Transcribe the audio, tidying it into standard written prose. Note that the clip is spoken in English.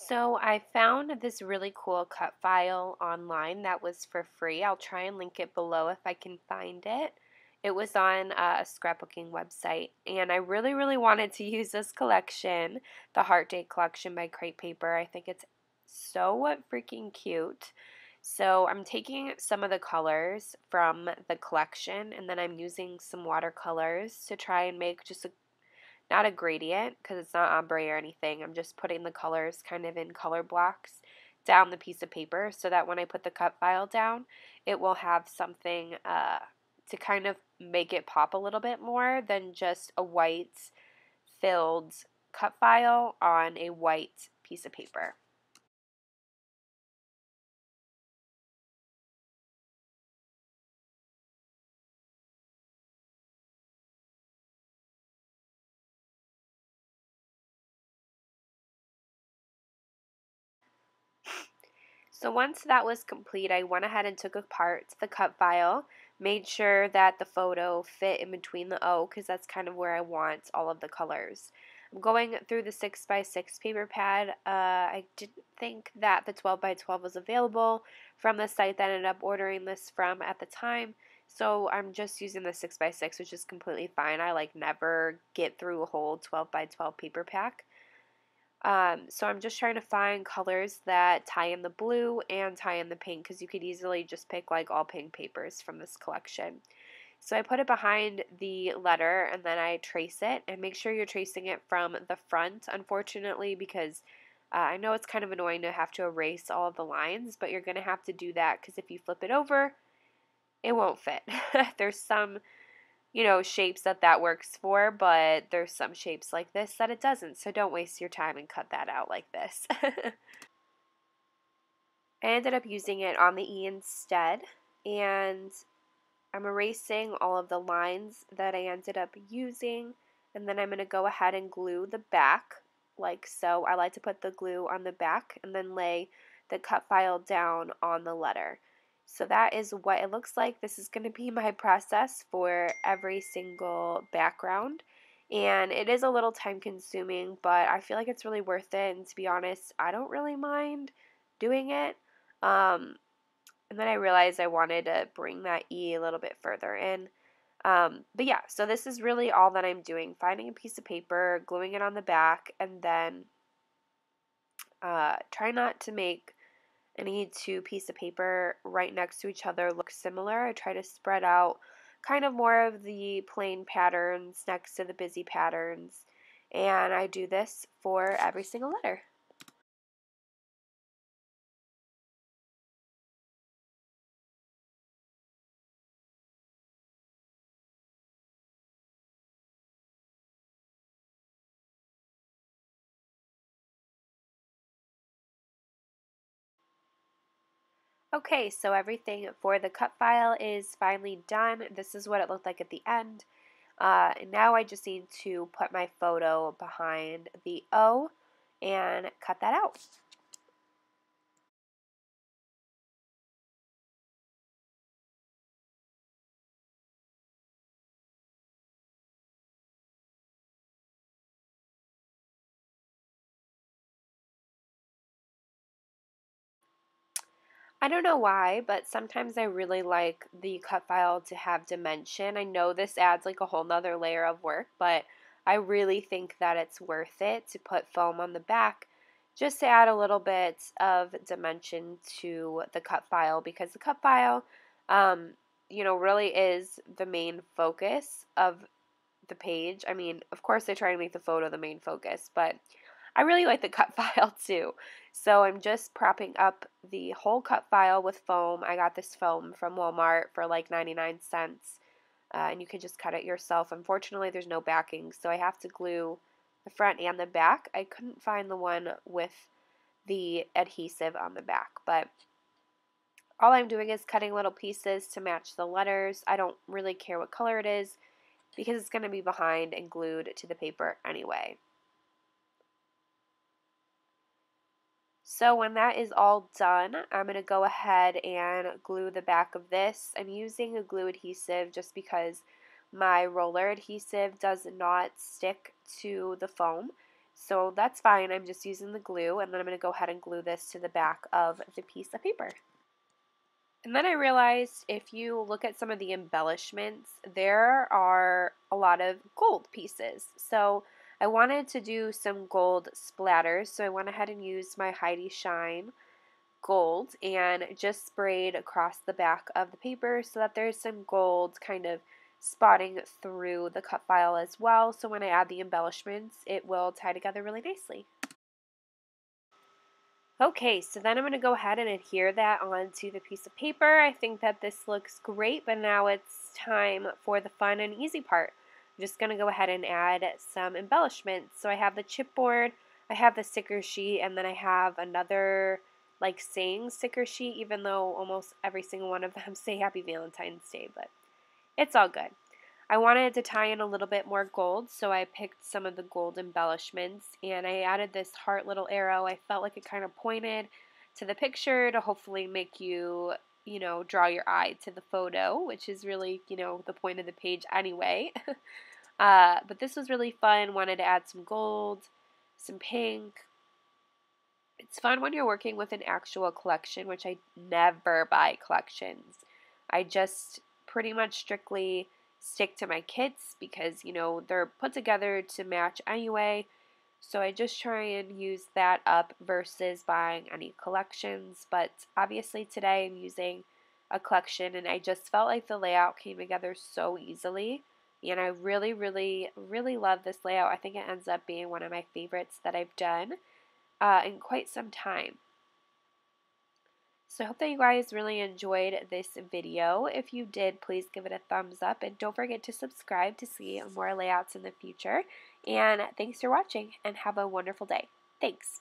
So I found this really cool cut file online that was for free. I'll try and link it below if I can find it. It was on a scrapbooking website, and I really, really wanted to use this collection, the Heart Date collection by Crate Paper. I think it's so freaking cute. So I'm taking some of the colors from the collection, and then I'm using some watercolors to try and make just not a gradient because it's not ombre or anything. I'm just putting the colors kind of in color blocks down the piece of paper so that when I put the cut file down, it will have something to kind of make it pop a little bit more than just a white filled cut file on a white piece of paper. So once that was complete, I went ahead and took apart the cut file, made sure that the photo fit in between the O because that's kind of where I want all of the colors. I'm going through the 6x6 paper pad. I didn't think that the 12x12 was available from the site that I ended up ordering this from at the time. So I'm just using the 6x6, which is completely fine. I never get through a whole 12x12 paper pack. So I'm just trying to find colors that tie in the blue and tie in the pink because you could easily just pick all pink papers from this collection. So I put it behind the letter and then I trace it, and make sure you're tracing it from the front, unfortunately, because I know it's kind of annoying to have to erase all of the lines, but you're going to have to do that because if you flip it over, it won't fit. There's some shapes that works for, but there's some shapes like this that it doesn't, so don't waste your time and cut that out like this. I ended up using it on the E instead, and I'm erasing all of the lines that I ended up using, and then I'm going to go ahead and glue the back like so. I like to put the glue on the back and then lay the cut file down on the letter. So that is what it looks like. This is going to be my process for every single background. And it is a little time consuming, but I feel like it's really worth it. And to be honest, I don't really mind doing it. Um, and then I realized I wanted to bring that E a little bit further in. But yeah, so this is really all that I'm doing. Finding a piece of paper, gluing it on the back, and then try not to make any two pieces of paper right next to each other look similar. I try to spread out kind of more of the plain patterns next to the busy patterns. And I do this for every single letter. Okay, so everything for the cut file is finally done. This is what it looked like at the end. And now I just need to put my photo behind the O and cut that out. I don't know why, but sometimes I really like the cut file to have dimension. I know this adds a whole nother layer of work, but I really think that it's worth it to put foam on the back just to add a little bit of dimension to the cut file because the cut file, really is the main focus of the page. I mean, of course, I try to make the photo the main focus, but I really like the cut file too. So I'm just propping up the whole cut file with foam. I got this foam from Walmart for 99 cents, and you can just cut it yourself. Unfortunately, there's no backing, so I have to glue the front and the back. I couldn't find the one with the adhesive on the back, but all I'm doing is cutting little pieces to match the letters. I don't really care what color it is because it's going to be behind and glued to the paper anyway. So when that is all done, I'm going to go ahead and glue the back of this. I'm using a glue adhesive just because my roller adhesive does not stick to the foam. So that's fine. I'm just using the glue, and then I'm going to go ahead and glue this to the back of the piece of paper. And then I realized if you look at some of the embellishments, there are a lot of gold pieces. So I wanted to do some gold splatters, so I went ahead and used my Heidi Shine gold and just sprayed across the back of the paper so that there's some gold kind of spotting through the cut file as well. So when I add the embellishments, it will tie together really nicely. Okay, so then I'm going to go ahead and adhere that onto the piece of paper. I think that this looks great, but now it's time for the fun and easy part. I'm just going to go ahead and add some embellishments. So I have the chipboard, I have the sticker sheet, and then I have another like saying sticker sheet, even though almost every single one of them say Happy Valentine's Day, but it's all good. I wanted to tie in a little bit more gold, so I picked some of the gold embellishments and I added this heart little arrow. I felt like it kind of pointed to the picture to hopefully make you, draw your eye to the photo, which is really, the point of the page anyway. But this was really fun. Wanted to add some gold, some pink. It's fun when you're working with an actual collection, which I never buy collections. I just pretty much strictly stick to my kits because, they're put together to match anyway. So I just try and use that up versus buying any collections. But obviously today I'm using a collection and I just felt like the layout came together so easily. And I really, really, really love this layout. I think it ends up being one of my favorites that I've done in quite some time. So I hope that you guys really enjoyed this video. If you did, please give it a thumbs up and don't forget to subscribe to see more layouts in the future. And thanks for watching and have a wonderful day. Thanks.